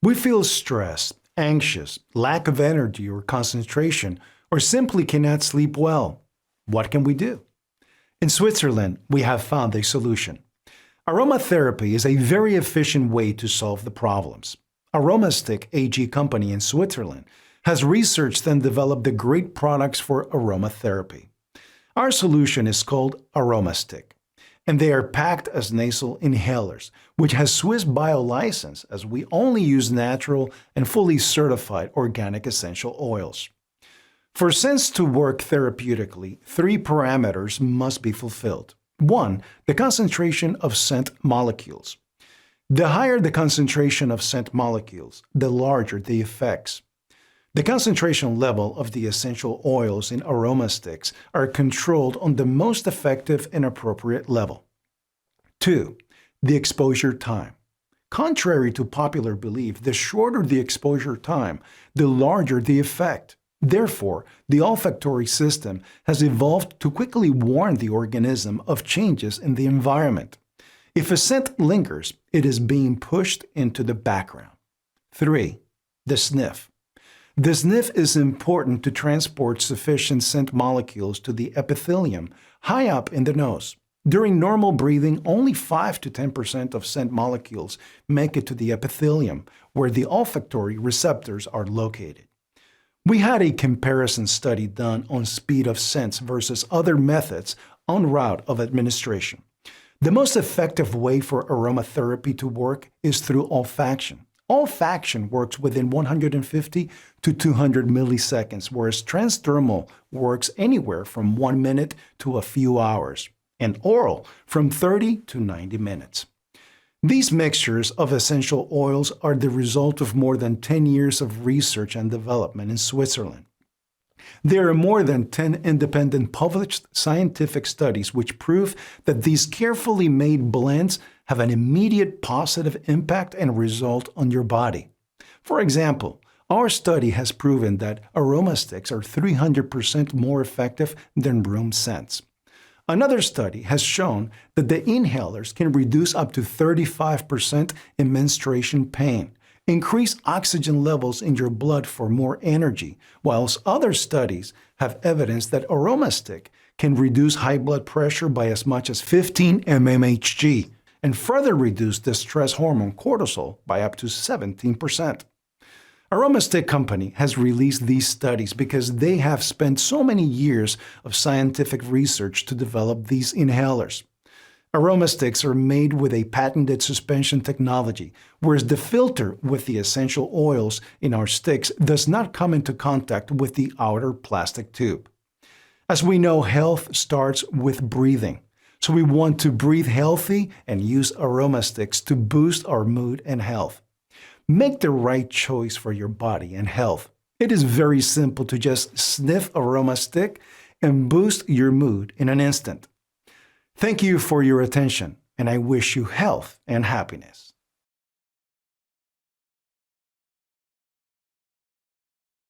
We feel stressed, anxious, lack of energy or concentration, or simply cannot sleep well. What can we do? In Switzerland, we have found a solution. Aromatherapy is a very efficient way to solve the problems. AromaStick AG company in Switzerland has researched and developed the great products for aromatherapy. Our solution is called AromaStick, and they are packed as nasal inhalers, which has Swiss bio license as we only use natural and fully certified organic essential oils. For scents to work therapeutically, three parameters must be fulfilled. 1. The concentration of scent molecules. The higher the concentration of scent molecules, the larger the effects. The concentration level of the essential oils in AromaSticks are controlled on the most effective and appropriate level. 2. The exposure time. Contrary to popular belief, the shorter the exposure time, the larger the effect. Therefore, the olfactory system has evolved to quickly warn the organism of changes in the environment. If a scent lingers, it is being pushed into the background. 3. The sniff. The sniff is important to transport sufficient scent molecules to the epithelium high up in the nose. During normal breathing, only 5 to 10% of scent molecules make it to the epithelium, where the olfactory receptors are located. We had a comparison study done on speed of scents versus other methods en route of administration. The most effective way for aromatherapy to work is through olfaction. Olfaction works within 150 to 200 milliseconds, whereas transdermal works anywhere from 1 minute to a few hours, and oral from 30 to 90 minutes. These mixtures of essential oils are the result of more than 10 years of research and development in Switzerland. There are more than 10 independent published scientific studies which prove that these carefully made blends have an immediate positive impact and result on your body. For example, our study has proven that AromaSticks are 300% more effective than room scents. Another study has shown that the inhalers can reduce up to 35% in menstruation pain, increase oxygen levels in your blood for more energy, whilst other studies have evidence that AromaStick can reduce high blood pressure by as much as 15 mmHg and further reduce the stress hormone cortisol by up to 17%. AromaStick company has released these studies because they have spent so many years of scientific research to develop these inhalers. AromaSticks are made with a patented suspension technology, whereas the filter with the essential oils in our sticks does not come into contact with the outer plastic tube. As we know, health starts with breathing, so we want to breathe healthy and use AromaSticks to boost our mood and health. Make the right choice for your body and health. It is very simple to just sniff AromaStick and boost your mood in an instant. Thank you for your attention, and I wish you health and happiness.